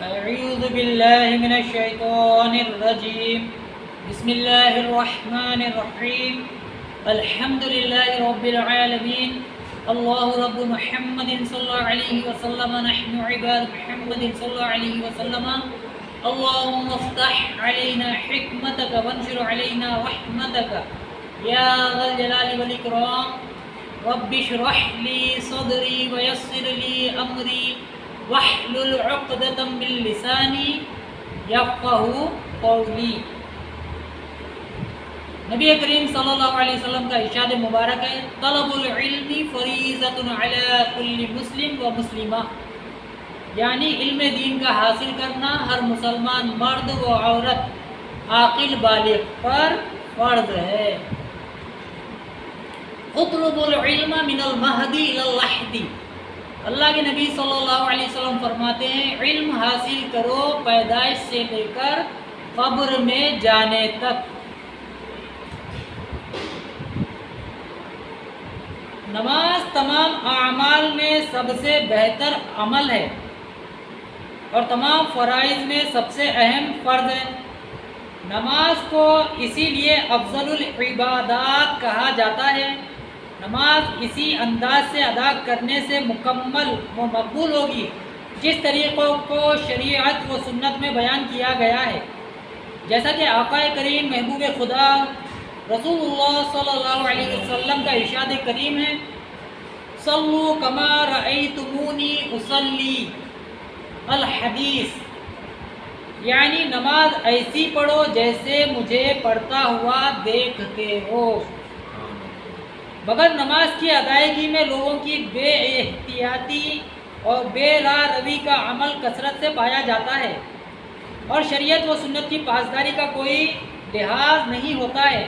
أعوذ بالله من الشيطان الرجيم بسم الله الرحمن الرحيم الحمد لله رب العالمين الله رب محمد صلى الله عليه وسلم نحن عباد محمد صلى الله عليه وسلم اللهم افتح علينا حكمتك وانشر علينا رحمتك يا ذا الجلال والإكرام رب اشرح لي صدري ويسر لي أمري واحلل عقدة من لساني يفقهوا قولي۔ نبی کریم صلی اللہ علیہ وسلم کا ارشاد مبارک ہے، طلب العلم فریضۃ علی کل مسلم و مسلمہ، یعنی علم دین کا حاصل کرنا ہر مسلمان مرد و عورت عاقل بالغ پر فرض ہے۔ اطلب العلم من المہدی الی اللحدی، اللہ کے نبی صلی اللہ علیہ وسلم فرماتے ہیں علم حاصل کرو پیدائش سے لے کر قبر میں جانے تک۔ نماز تمام اعمال میں سب سے بہتر عمل ہے اور تمام فرائض میں سب سے اہم فرض ہے۔ نماز کو اسی لیے افضل العبادات کہا جاتا ہے۔ نماز اسی انداز سے ادا کرنے سے مکمل و مقبول ہوگی جس طریقوں کو شریعت و سنت میں بیان کیا گیا ہے، جیسا کہ آقا کریم محبوب خدا رسول اللہ صلی اللہ علیہ وسلم کا ارشاد کریم ہے، صلو کما رأیتمونی اصلی الحدیث، یعنی نماز ایسی پڑھو جیسے مجھے پڑھتا ہوا دیکھتے ہو۔ مگر نماز کی ادائیگی میں لوگوں کی بے احتیاطی اور بے راہ روی کا عمل کثرت سے پایا جاتا ہے اور شریعت و سنت کی پاسداری کا کوئی لحاظ نہیں ہوتا ہے،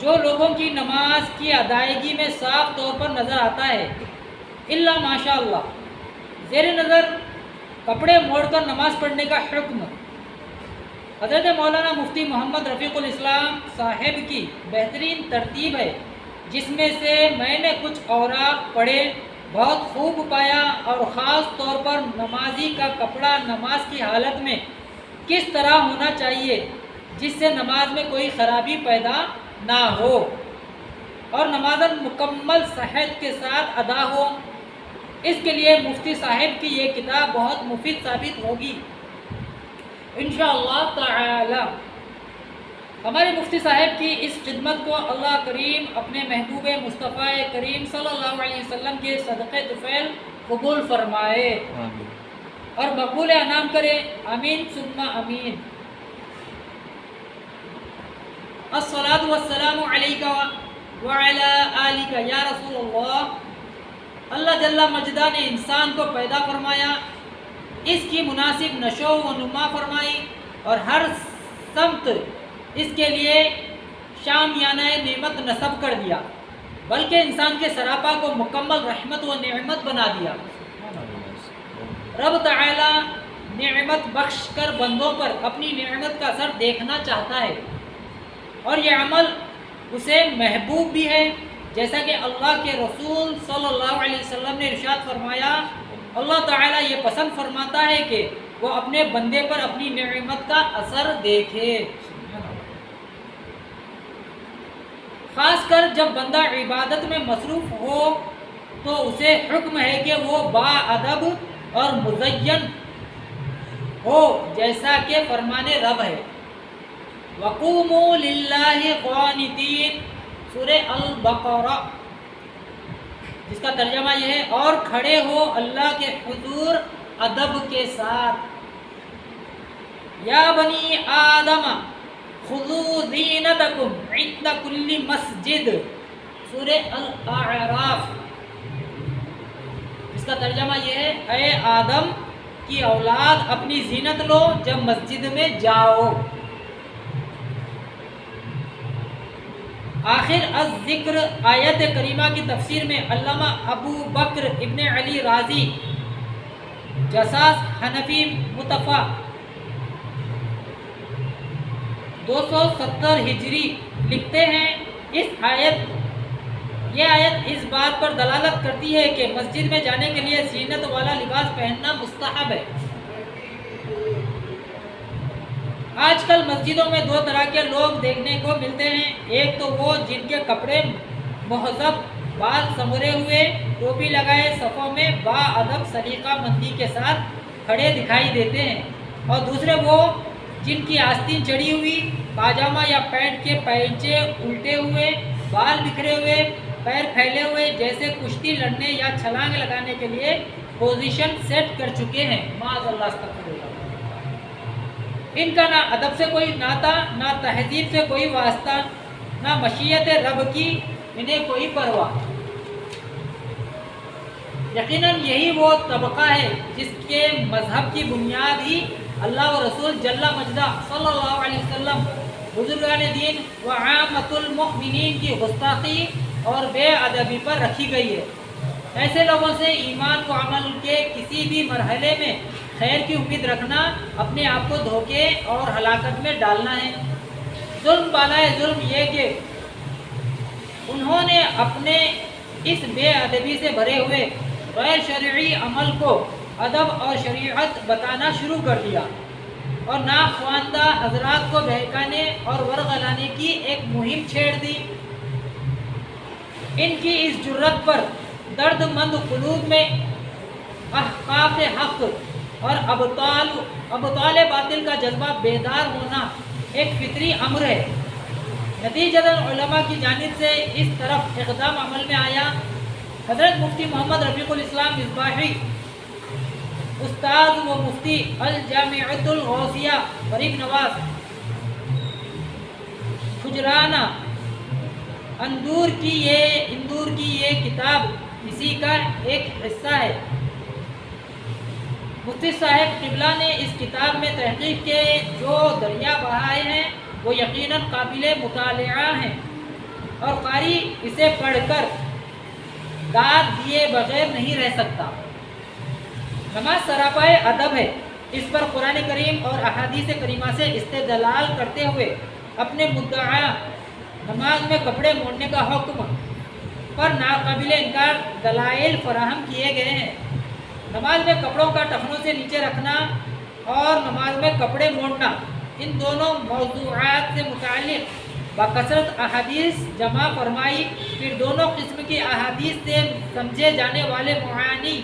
جو لوگوں کی نماز کی ادائیگی میں صاف طور پر نظر آتا ہے الا ماشاء اللہ۔ زیر نظر کپڑے موڑ کر نماز پڑھنے کا حکم حضرت مولانا مفتی محمد رفیق الاسلام صاحب کی بہترین ترتیب ہے، جس میں سے میں نے کچھ اوراق پڑھے، بہت خوب پایا، اور خاص طور پر نمازی کا کپڑا نماز کی حالت میں کس طرح ہونا چاہیے جس سے نماز میں کوئی خرابی پیدا نہ ہو اور نماز مکمل صحت کے ساتھ ادا ہو۔ اس کے لیے مفتی صاحب کی یہ کتاب بہت مفید ثابت ہوگی انشاءاللہ تعالی۔ ہمارے مفتی صاحب کی اس خدمت کو اللہ کریم اپنے محبوب مصطفیٰ کریم صلی اللہ علیہ وسلم کے صدقے طفیل قبول فرمائے اور مقبول انعام کرے، آمین ثم آمین۔ الصلاۃ والسلام علیک وعلی آلک یا رسول اللہ۔ اللہ جل مجدہ نے انسان کو پیدا فرمایا، اس کی مناسب نشو و نما فرمائی اور ہر سمت اس کے لیے شامیانہ نعمت نصب کر دیا، بلکہ انسان کے سراپا کو مکمل رحمت و نعمت بنا دیا۔ رب تعالی نعمت بخش کر بندوں پر اپنی نعمت کا اثر دیکھنا چاہتا ہے اور یہ عمل اسے محبوب بھی ہے، جیسا کہ اللہ کے رسول صلی اللہ علیہ وسلم نے ارشاد فرمایا، اللہ تعالی یہ پسند فرماتا ہے کہ وہ اپنے بندے پر اپنی نعمت کا اثر دیکھے، خاص کر جب بندہ عبادت میں مصروف ہو تو اسے حکم ہے کہ وہ با ادب اور مزین ہو، جیسا کہ فرمان رب ہے، وَقُومُوا لِلَّهِ قَانِتِينَ، سورہ البقرہ، جس کا ترجمہ یہ ہے اور کھڑے ہو اللہ کے حضور ادب کے ساتھ۔ یا بنی آدم خذوا زینتکم عند کل مسجد، سورہ الاعراف، اس کا ترجمہ یہ ہے اے آدم کی اولاد اپنی زینت لو جب مسجد میں جاؤ۔ آخر الذکر آیت کریمہ کی تفسیر میں علامہ ابو بکر ابن علی رازی جساس حنفی متفق 270 ہجری لکھتے ہیں، یہ آیت اس بات پر دلالت کرتی ہے کہ مسجد میں جانے کے لیے زینت والا لباس پہننا مستحب ہے۔ آج کل مسجدوں میں دو طرح کے لوگ دیکھنے کو ملتے ہیں، ایک تو وہ جن کے کپڑے مہذب، بال سنورے ہوئے، ٹوپی لگائے صفوں میں با ادب سلیقہ مندی کے ساتھ کھڑے دکھائی دیتے ہیں، اور دوسرے وہ جن کی آستین چڑھی ہوئی، پاجامہ یا پینٹ کے پائچے الٹے ہوئے، بال بکھرے ہوئے، پیر پھیلے ہوئے، جیسے کشتی لڑنے یا چھلانگ لگانے کے لیے پوزیشن سیٹ کر چکے ہیں۔ معاذ اللہ، استغفر اللہ۔ ان کا نہ ادب سے کوئی ناتا، نہ تہذیب سے کوئی واسطہ، نہ مشیت رب کی انہیں کوئی پرواہ۔ یقیناً یہی وہ طبقہ ہے جس کے مذہب کی بنیاد ہی اللہ و رسول جل مجدہ صلی اللہ علیہ وسلم، بزرگان دین و عامۃ المؤمنین کی گستاخی اور بے ادبی پر رکھی گئی ہے۔ ایسے لوگوں سے ایمان و عمل کے کسی بھی مرحلے میں خیر کی امید رکھنا اپنے آپ کو دھوکے اور ہلاکت میں ڈالنا ہے۔ ظلم بالائے ظلم یہ کہ انہوں نے اپنے اس بے ادبی سے بھرے ہوئے غیر شرعی عمل کو ادب اور شریعت بتانا شروع کر دیا، اور ناخواندہ حضرات کو بہکانے اور ورغلانے کی ایک مہم چھیڑ دی۔ ان کی اس جرت پر درد مند قلوب میں احقاق حق اور ابطال باطل کا جذبہ بیدار ہونا ایک فطری امر ہے۔ نتیجتاً علماء کی جانب سے اس طرف اقدام عمل میں آیا۔ حضرت مفتی محمد رفیق الاسلام مصباحی، استاد و مفتی الجامعۃ الغوثیہ غریب نواز کھجرانہ اندور کی یہ کتاب اسی کا ایک حصہ ہے۔ مفتی صاحب قبلہ نے اس کتاب میں تحقیق کے جو دریا بہائے ہیں وہ یقیناً قابل مطالعہ ہیں، اور قاری اسے پڑھ کر داد دیے بغیر نہیں رہ سکتا۔ نماز سراپائے ادب ہے۔ اس پر قرآن کریم اور احادیث کریمہ سے استدلال کرتے ہوئے اپنے مدعا نماز میں کپڑے موڑنے کا حکم پر ناقابل انکار دلائل فراہم کیے گئے ہیں۔ نماز میں کپڑوں کا ٹخنوں سے نیچے رکھنا اور نماز میں کپڑے موڑنا، ان دونوں موضوعات سے متعلق بکثرت احادیث جمع فرمائی۔ پھر دونوں قسم کی احادیث سے سمجھے جانے والے معانی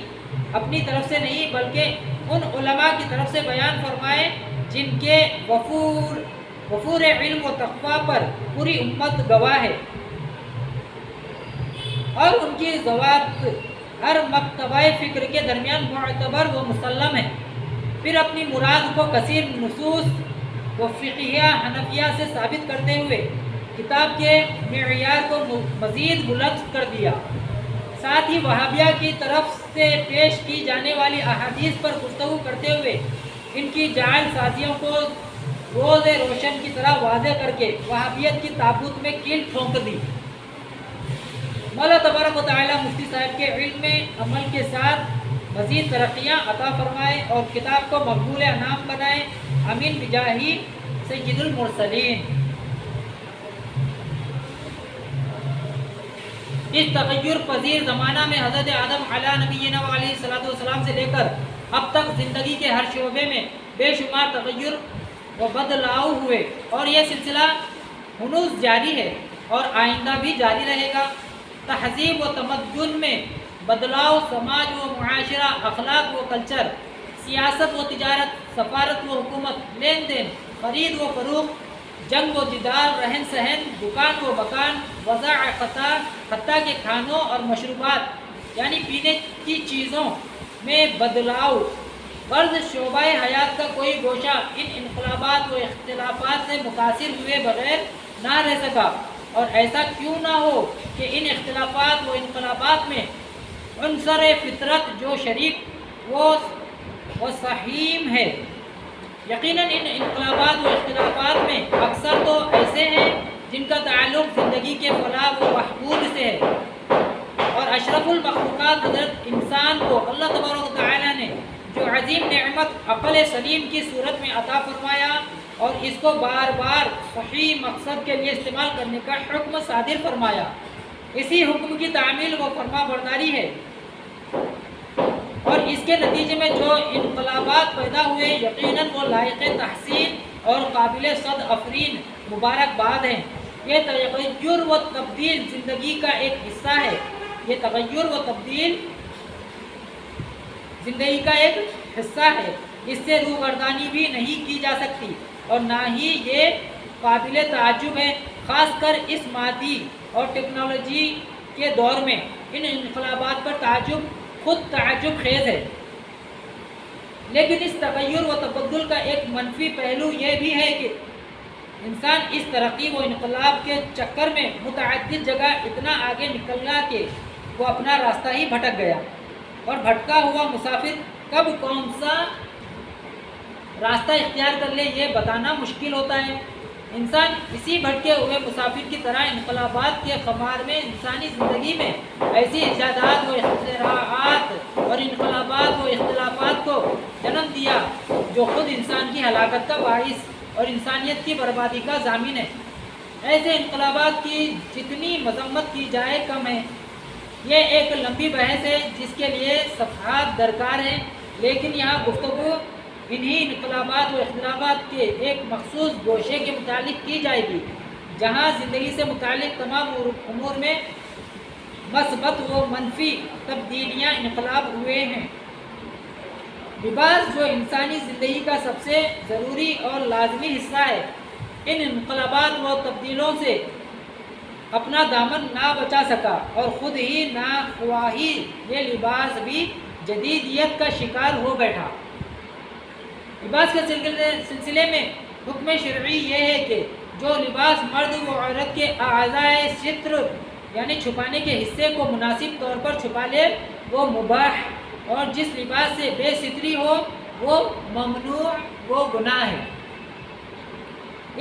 اپنی طرف سے نہیں بلکہ ان علماء کی طرف سے بیان فرمائے جن کے وفور علم و تقویٰ پر پوری امت گواہ ہے، اور ان کی ضوابط ہر مکتبہ فکر کے درمیان معتبر و مسلم ہے۔ پھر اپنی مراد کو کثیر نصوص و فقہیہ حنفیہ سے ثابت کرتے ہوئے کتاب کے معیار کو مزید بلند کر دیا۔ ساتھ ہی وہابیہ کی طرف سے پیش کی جانے والی احادیث پر گفتگو کرتے ہوئے ان کی جعل سازیوں کو روز روشن کی طرح واضح کر کے وہابیت کی تابوت میں کیل ٹھونک دی۔ مولا تبارک و تعالی مفتی صاحب کے علم عمل کے ساتھ مزید ترقیاں عطا فرمائے اور کتاب کو مقبول انعام بنائے، آمین بجاہ سید المرسلین۔ اس تغیر پذیر زمانہ میں حضرت آدم علیہ نبینا علیہ الصلوۃ والسلام سے لے کر اب تک زندگی کے ہر شعبے میں بے شمار تغیر و بدلاؤ ہوئے، اور یہ سلسلہ ہنوز جاری ہے اور آئندہ بھی جاری رہے گا۔ تہذیب و تمدن میں بدلاؤ، سماج و معاشرہ، اخلاق و کلچر، سیاست و تجارت، سفارت و حکومت، لین دین، خرید و فروخت، جنگ و جدال، رہن سہن، دکان و مکان، وضع قطار، حتیٰ کہ کھانوں اور مشروبات یعنی پینے کی چیزوں میں بدلاؤ، فرض شعبہ حیات کا کوئی گوشہ ان انقلابات و اختلافات سے متاثر ہوئے بغیر نہ رہ سکا، اور ایسا کیوں نہ ہو کہ ان اختلافات و انقلابات میں عنصر فطرت جو شریک و سہیم ہے۔ یقیناً ان انقلابات و اختلافات میں اکثر تو ایسے ہیں جن کا تعلق زندگی کے فلاح و بہبود سے ہے، اور اشرف المخلوقات حضرت انسان کو اللہ تبارک و تعالی نے جو عظیم نعمت عقل سلیم کی صورت میں عطا فرمایا اور اس کو بار بار صحیح مقصد کے لیے استعمال کرنے کا حکم صادر فرمایا، اسی حکم کی تعمیل و فرما برداری ہے، اور اس کے نتیجے میں جو انقلابات پیدا ہوئے یقیناً وہ لائق تحسین اور قابل صد افرین مبارکباد ہیں۔ یہ تغیر و تبدیل زندگی کا ایک حصہ ہے، یہ تغیر و تبدیل زندگی کا ایک حصہ ہے، اس سے روگردانی بھی نہیں کی جا سکتی اور نہ ہی یہ قابل تعجب ہے۔ خاص کر اس مادی اور ٹیکنالوجی کے دور میں ان انقلابات پر تعجب خود تعجب خیز ہے۔ لیکن اس تغیر و تبدل کا ایک منفی پہلو یہ بھی ہے کہ انسان اس ترقی و انقلاب کے چکر میں متعدد جگہ اتنا آگے نکلا کہ وہ اپنا راستہ ہی بھٹک گیا، اور بھٹکا ہوا مسافر کب کون سا راستہ اختیار کر لے یہ بتانا مشکل ہوتا ہے۔ انسان اسی بھٹکے ہوئے مسافر کی طرح انقلابات کے خمار میں انسانی زندگی میں ایسی ایجادات و اختراعات اور انقلابات و اختلافات کو جنم دیا جو خود انسان کی ہلاکت کا باعث اور انسانیت کی بربادی کا ضامن ہے۔ ایسے انقلابات کی جتنی مذمت کی جائے کم ہے۔ یہ ایک لمبی بحث ہے جس کے لیے صفحات درکار ہیں، لیکن یہاں گفتگو انہی انقلابات و اختلافات کے ایک مخصوص گوشے کے متعلق کی جائے گی جہاں زندگی سے متعلق تمام امور میں مثبت و منفی تبدیلیاں انقلاب ہوئے ہیں۔ لباس جو انسانی زندگی کا سب سے ضروری اور لازمی حصہ ہے، ان انقلابات و تبدیلوں سے اپنا دامن نہ بچا سکا اور خود ہی ناخواہی یہ لباس بھی جدیدیت کا شکار ہو بیٹھا۔ لباس کے سلسلے میں حکم شرعی یہ ہے کہ جو لباس مرد و عورت کے اعضائے ستر یعنی چھپانے کے حصے کو مناسب طور پر چھپا لے وہ مباح، اور جس لباس سے بے ستری ہو وہ ممنوع، وہ گناہ ہے۔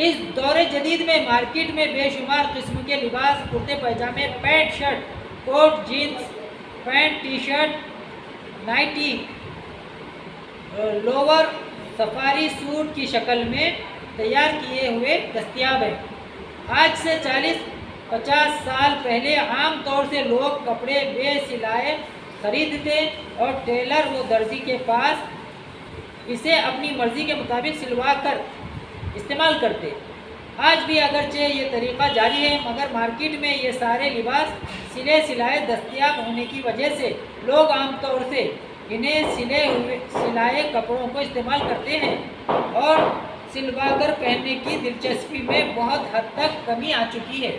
اس دور جدید میں مارکیٹ میں بے شمار قسم کے لباس، کرتے پائجامے، pant shirt, coat, jeans pant, T shirt, nightie, lower, safari suit کی شکل میں تیار کیے ہوئے دستیاب ہیں۔ آج سے 40-50 سال پہلے عام طور سے لوگ کپڑے بے سلائے خریدتے اور ٹیلر و درزی کے پاس اسے اپنی مرضی کے مطابق سلوا کر استعمال کرتے۔ آج بھی اگرچہ یہ طریقہ جاری ہے، مگر مارکیٹ میں یہ سارے لباس سلے سلائے دستیاب ہونے کی وجہ سے لوگ عام طور سے انہیں سلائے کپڑوں کو استعمال کرتے ہیں اور سلوا کر پہننے کی دلچسپی میں بہت حد تک کمی آ چکی ہے۔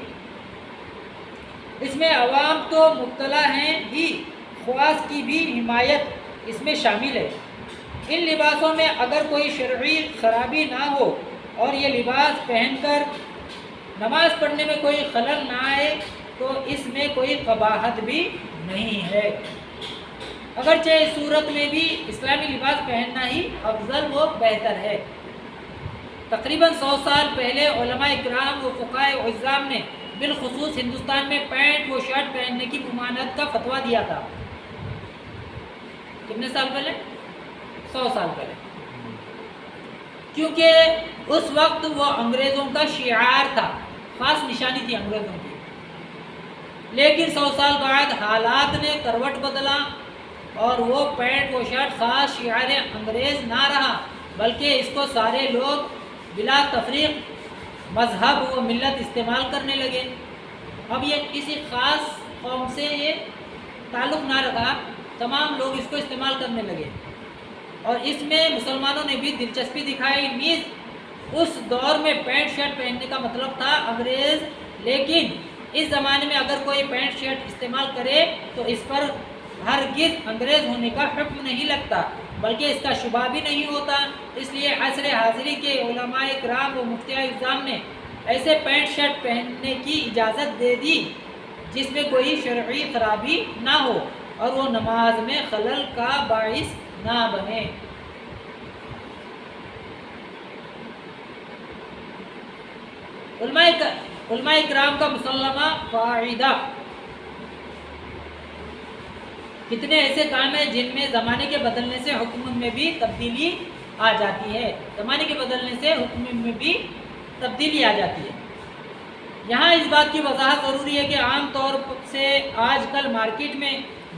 اس میں عوام تو مبتلا ہیں ہی، خواص کی بھی حمایت اس میں شامل ہے۔ ان لباسوں میں اگر کوئی شرعی خرابی نہ ہو اور یہ لباس پہن کر نماز پڑھنے میں کوئی خلل نہ آئے تو اس میں کوئی قباحت بھی نہیں ہے۔ اگرچہ اس صورت میں بھی اسلامی لباس پہننا ہی افضل و بہتر ہے۔ تقریباً 100 سال پہلے علماء اکرام و فقہاء عظام نے بالخصوص ہندوستان میں پینٹ و شرٹ پہننے کی ممانعت کا فتویٰ دیا تھا۔ کتنے سال پہلے؟ 100 سال پہلے، کیونکہ اس وقت وہ انگریزوں کا شعار تھا، خاص نشانی تھی انگریزوں کی۔ لیکن 100 سال بعد حالات نے کروٹ بدلا اور وہ پینٹ و شرٹ خاص شعار انگریز نہ رہا، بلکہ اس کو سارے لوگ بلا تفریق مذہب و ملت استعمال کرنے لگے۔ اب یہ کسی خاص قوم سے یہ تعلق نہ رکھا، تمام لوگ اس کو استعمال کرنے لگے، اور اس میں مسلمانوں نے بھی دلچسپی دکھائی۔ نیز اس دور میں پینٹ شرٹ پہننے کا مطلب تھا انگریز، لیکن اس زمانے میں اگر کوئی پینٹ شرٹ استعمال کرے تو اس پر ہرگز انگریز ہونے کا حکم نہیں لگتا، بلکہ اس کا شبہ بھی نہیں ہوتا۔ اس لیے عصر حاضری کے علماء کرام و مفتیان اعظام نے ایسے پینٹ شرٹ پہننے کی اجازت دے دی جس میں کوئی شرعی خرابی نہ ہو اور وہ نماز میں خلل کا باعث نہ بنے۔ علماء کرام کا مسلمہ قاعدہ: کتنے ایسے کام ہیں جن میں زمانے کے بدلنے سے حکم میں بھی تبدیلی آ جاتی ہے، زمانے کے بدلنے سے حکم میں بھی تبدیلی آ جاتی ہے۔ یہاں اس بات کی وضاحت ضروری ہے کہ عام طور سے آج کل مارکیٹ میں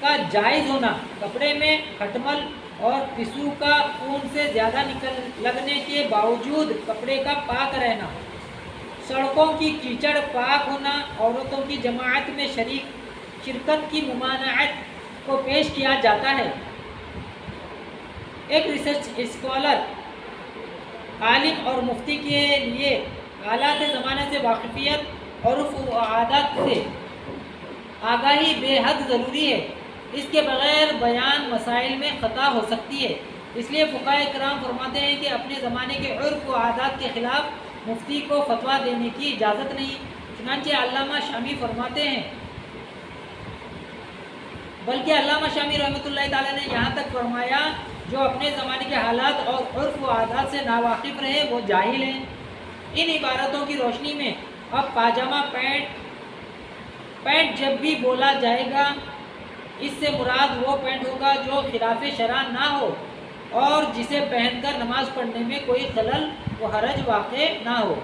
کا جائز ہونا، کپڑے میں کھٹمل اور پسو کا خون سے زیادہ لگنے کے باوجود کپڑے کا پاک رہنا، سڑکوں کی کیچڑ پاک ہونا، عورتوں کی جماعت میں شرکت کی ممانعت کو پیش کیا جاتا ہے۔ ایک ریسرچ اسکالر عالم اور مفتی کے لیے حالات زمانے سے واقفیت اور عرف و عادات سے آگاہی بے حد ضروری ہے، اس کے بغیر بیان مسائل میں خطا ہو سکتی ہے۔ اس لیے فقہاء کرام فرماتے ہیں کہ اپنے زمانے کے عرف و عادات کے خلاف مفتی کو فتویٰ دینے کی اجازت نہیں۔ چنانچہ علامہ شامی فرماتے ہیں، بلکہ علامہ شامی رحمۃ اللہ تعالیٰ نے یہاں تک فرمایا، جو اپنے زمانے کے حالات اور عرف و عادات سے ناواقف رہے وہ جاہل ہیں۔ ان عبارتوں کی روشنی میں اب پاجامہ پینٹ جب بھی بولا جائے گا، اس سے مراد وہ پینٹ ہوگا جو خلاف شرع نہ ہو اور جسے پہن کر نماز پڑھنے میں کوئی خلل و حرج واقع نہ ہو،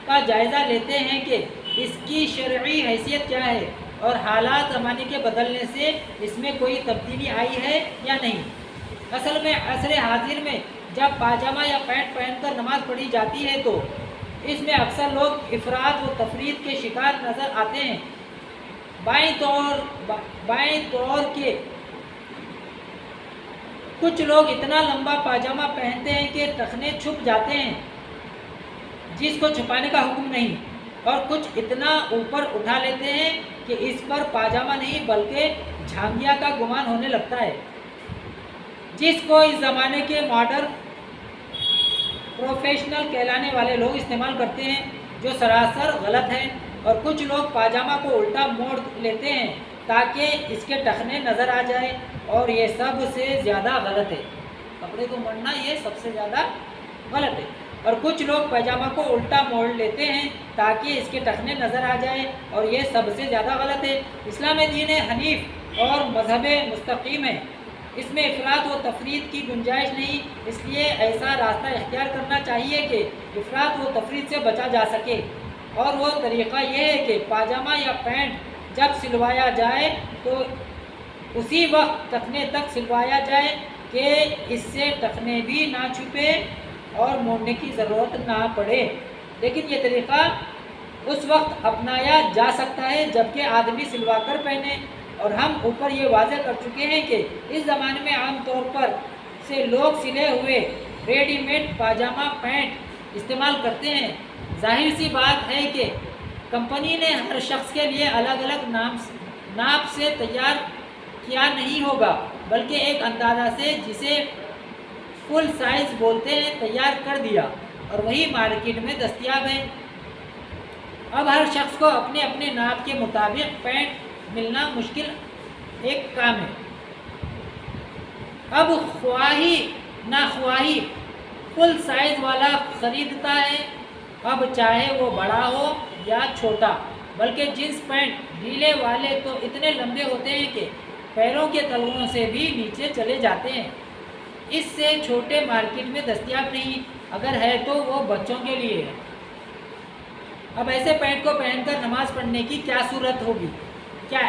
کا جائزہ لیتے ہیں کہ اس کی شرعی حیثیت کیا ہے اور حالات زمانے کے بدلنے سے اس میں کوئی تبدیلی آئی ہے یا نہیں۔ اصل میں عصر حاضر میں جب پاجامہ یا پینٹ پہن کر نماز پڑھی جاتی ہے تو اس میں اکثر لوگ افراط و تفریط کے شکار نظر آتے ہیں۔ بائیں طور کے کچھ لوگ اتنا لمبا پاجامہ پہنتے ہیں کہ ٹخنے چھپ جاتے ہیں، جس کو چھپانے کا حکم نہیں، اور کچھ اتنا اوپر اٹھا لیتے ہیں کہ اس پر پاجامہ نہیں بلکہ جھانگیا کا گمان ہونے لگتا ہے، جس کو اس زمانے کے ماڈرن پروفیشنل کہلانے والے لوگ استعمال کرتے ہیں، جو سراسر غلط ہے۔ اور کچھ لوگ پاجامہ کو الٹا موڑ لیتے ہیں تاکہ اس کے ٹخنے نظر آ جائے، اور یہ سب سے زیادہ غلط ہے۔ کپڑے کو موڑنا یہ سب سے زیادہ غلط ہے۔ اور کچھ لوگ پاجامہ کو الٹا موڑ لیتے ہیں تاکہ اس کے ٹخنے نظر آ جائے، اور یہ سب سے زیادہ غلط ہے۔ اسلام دین حنیف اور مذہب مستقیم ہے، اس میں افراط و تفریط کی گنجائش نہیں، اس لیے ایسا راستہ اختیار کرنا چاہیے کہ افراط و تفریط سے بچا جا سکے، اور وہ طریقہ یہ ہے کہ پاجامہ یا پینٹ جب سلوایا جائے تو اسی وقت ٹخنے تک سلوایا جائے کہ اس سے ٹخنے بھی نہ چھپے اور موڑنے کی ضرورت نہ پڑے۔ لیکن یہ طریقہ اس وقت اپنایا جا سکتا ہے جبکہ آدمی سلوا کر پہنے، اور ہم اوپر یہ واضح کر چکے ہیں کہ اس زمانے میں عام طور پر سے لوگ سلے ہوئے ریڈی میڈ پاجامہ پینٹ استعمال کرتے ہیں۔ ظاہر سی بات ہے کہ کمپنی نے ہر شخص کے لیے الگ الگ ناپ سے تیار کیا نہیں ہوگا، بلکہ ایک اندازہ سے جسے فل سائز بولتے ہیں تیار کر دیا، اور وہی مارکیٹ میں دستیاب ہے۔ اب ہر شخص کو اپنے اپنے ناپ کے مطابق پینٹ ملنا مشکل ایک کام ہے۔ اب خواہی نہ خواہی فل سائز والا خریدتا ہے، اب چاہے وہ بڑا ہو یا چھوٹا، بلکہ جینس پینٹ ڈھیلے والے تو اتنے لمبے ہوتے ہیں کہ پیروں کے تلوؤں سے بھی نیچے چلے جاتے ہیں۔ اس سے چھوٹے مارکیٹ میں دستیاب نہیں، اگر ہے تو وہ بچوں کے لیے ہے۔ اب ایسے پینٹ کو پہن کر نماز پڑھنے کی کیا صورت ہوگی؟ کیا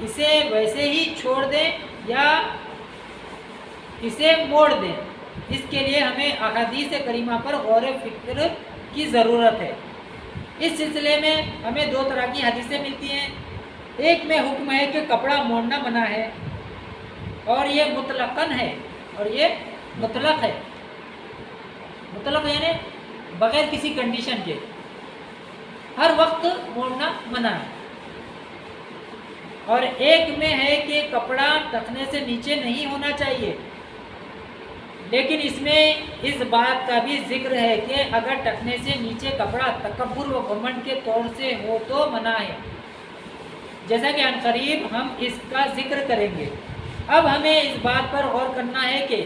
اسے ویسے ہی چھوڑ دیں یا اسے موڑ دیں؟ اس کے لیے ہمیں احادیث کریمہ پر غور و فکر کی ضرورت ہے۔ اس سلسلے میں ہمیں دو طرح کی حدیثیں ملتی ہیں۔ ایک میں حکم ہے کہ کپڑا موڑنا منع ہے، اور یہ مطلقاً ہے، اور یہ مطلق ہے، مطلق یعنی بغیر کسی کنڈیشن کے ہر وقت موڑنا منع ہے۔ اور ایک میں ہے کہ کپڑا ٹخنے سے نیچے نہیں ہونا چاہیے، لیکن اس میں اس بات کا بھی ذکر ہے کہ اگر ٹخنے سے نیچے کپڑا تکبر و گھمنڈ کے طور سے ہو تو منع ہے، جیسا کہ عنقریب ہم اس کا ذکر کریں گے۔ اب ہمیں اس بات پر غور کرنا ہے کہ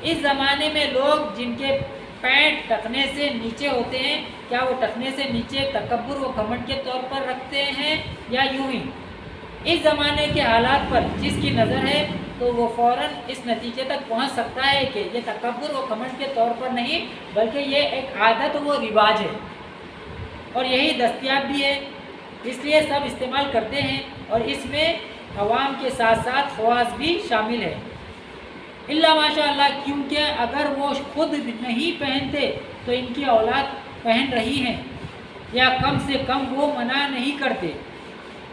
اس زمانے میں لوگ جن کے پینٹ ٹخنے سے نیچے ہوتے ہیں، کیا وہ ٹخنے سے نیچے تکبر و گھمنڈ کے طور پر رکھتے ہیں یا یوں ہی؟ اس زمانے کے حالات پر جس کی نظر ہے تو وہ فوراً اس نتیجے تک پہنچ سکتا ہے کہ یہ تکبر و گھمنڈ کے طور پر نہیں بلکہ یہ ایک عادت و رواج ہے، اور یہی دستیاب بھی ہے، اس لیے سب استعمال کرتے ہیں، اور اس میں عوام کے ساتھ ساتھ خواص بھی شامل ہے۔ اللہ ماشاء اللہ، کیونکہ اگر وہ خود نہیں پہنتے تو ان کی اولاد پہن رہی ہیں، یا کم سے کم وہ منع نہیں کرتے۔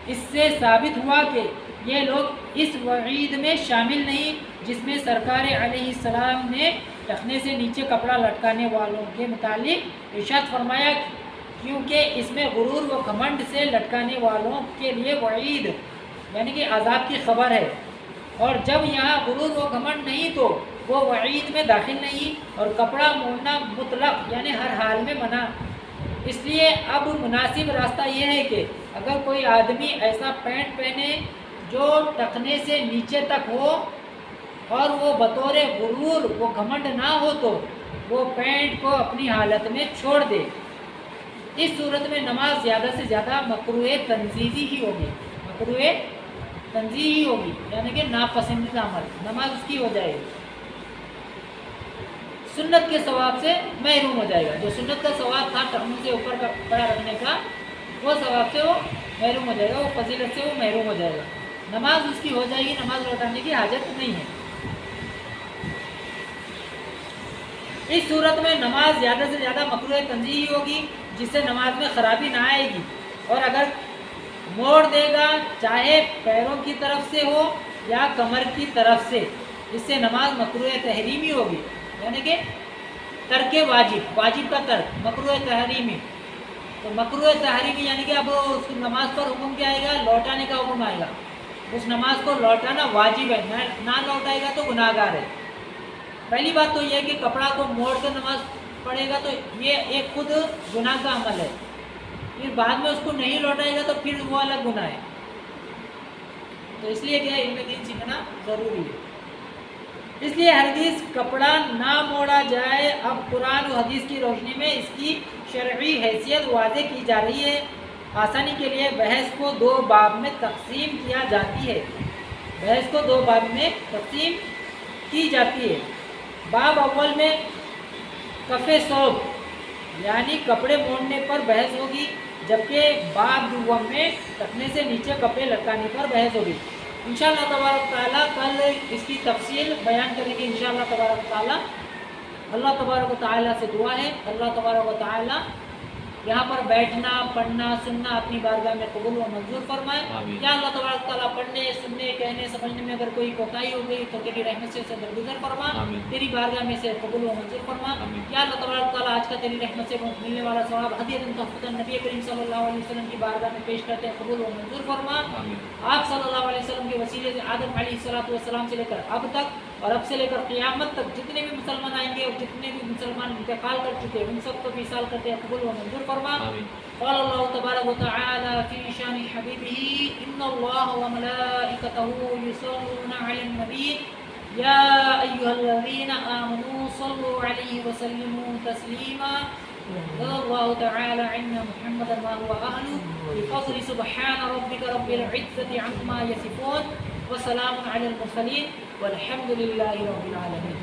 اس سے ثابت ہوا کہ یہ لوگ اس وعید میں شامل نہیں جس میں سرکار علیہ السلام نے ٹخنے سے نیچے کپڑا لٹکانے والوں کے متعلق ارشاد فرمایا، کیونکہ اس میں غرور و گھمنڈ سے لٹکانے والوں کے لیے وعید یعنی کہ عذاب کی خبر ہے، اور جب یہاں غرور و گھمنڈ نہیں تو وہ وعید میں داخل نہیں، اور کپڑا موڑنا مطلق یعنی ہر حال میں منع۔ اس لیے اب مناسب راستہ یہ ہے کہ اگر کوئی آدمی ایسا پینٹ پہنے جو ٹخنے سے نیچے تک ہو اور وہ بطور غرور و گھمنڈ نہ ہو تو وہ پینٹ کو اپنی حالت میں چھوڑ دے۔ اس صورت میں نماز زیادہ سے زیادہ مکروہ تنزیہی ہی ہوگی، مکروہ تنزیہی ہوگی یعنی کہ ناپسندیدہ عمل، نماز اس کی ہو جائے گی، سنت کے ثواب سے محروم ہو جائے گا۔ جو سنت کا ثواب تھا ٹخنے سے اوپر کا کپڑا رکھنے کا، وہ ثواب سے وہ محروم ہو جائے گا، وہ فضیلت سے وہ محروم ہو جائے گا، نماز اس کی ہو جائے گی، نماز لوٹانے کی حاجت نہیں ہے۔ اس صورت میں نماز زیادہ سے زیادہ مکروہ تنزیہی ہوگی جس سے نماز میں خرابی نہ آئے گی، اور اگر موڑ دے گا چاہے پیروں کی طرف سے ہو یا کمر کی طرف سے، اس سے نماز مکروہ تحریمی ہوگی یعنی کہ ترک واجب، واجب کا ترک، مکروہ تحریمی۔ تو مکروہ تحریمی یعنی کہ اب اس نماز پر حکم کیا آئے گا؟ لوٹانے کا حکم آئے گا، اس نماز کو لوٹانا واجب ہے، نہ لوٹائے گا تو گناہ گار ہے۔ پہلی بات تو یہ ہے کہ کپڑا کو موڑ کر نماز پڑھے گا تو یہ ایک خود گناہ کا عمل ہے، پھر بعد میں اس کو نہیں لوٹائے گا تو پھر وہ الگ گناہ ہے۔ تو اس لیے کہ علم دین سیکھنا ضروری ہے، اس لیے ہرگز کپڑا نہ موڑا جائے۔ اب قرآن و حدیث کی روشنی میں اس کی شرعی حیثیت واضح کی جا رہی ہے۔ آسانی کے لیے بحث کو دو باب میں تقسیم کیا جاتی ہے، بحث کو دو باب میں تقسیم کی جاتی ہے۔ باب اول میں کف ثوب یعنی کپڑے موڑنے پر بحث ہوگی، جبکہ باب دوم میں ٹخنے سے نیچے کپڑے لٹکانے پر بحث ہوگی۔ انشاءاللہ تبارک تعالیٰ کل اس کی تفصیل بیان کریں گے انشاءاللہ تبارک تعالیٰ۔ اللہ تبارک و تعالیٰ سے دعا ہے اللہ تبارک و تعالیٰ یہاں پر بیٹھنا، پڑھنا، سننا اپنی بارگاہ میں قبول و منظور فرمائے۔ یا اللہ تبارک تعالیٰ پڑھنے، سننے، کہنے، سمجھنے میں اگر کوئی کوتاہی ہو گئی تو تیری رحمت سے اسے درگزر فرما، تیری بارگاہ میں سے قبول و منظور فرما۔ یا اللہ تبارک تعالیٰ آج کا تیری رحمت سے ملنے والا ثواب ہدیۃ تحفۃ نبی کریم صلی اللہ علیہ وسلم کی بارگاہ میں پیش کرتے ہیں، قبول و منظور فرما۔ آپ صلی اللہ علیہ وسلم کے وسیلے سے آدم علیہ السلام سے لے کر اب تک اور اب سے لے کر قیامت تک جتنے بھی مسلمان آئیں گے اور جتنے بھی مسلمان انتقال کر چکے ان سب کو بھی سال کرتے ہیں، قبول و منظور فرما۔ قال اللہ تبارک و تعالی فی شان حبیبہ ان اللہ وملائکتہ یصلون علی النبی یا ایھا الذین آمنوا صلوا علیہ وسلموا تسلیما اللہ تعالی عنا محمدا وهو اهله بفضل سبحان ربک رب العزة عما یصفون وسلام علی المرسلین والحمد للہ رب العالمین۔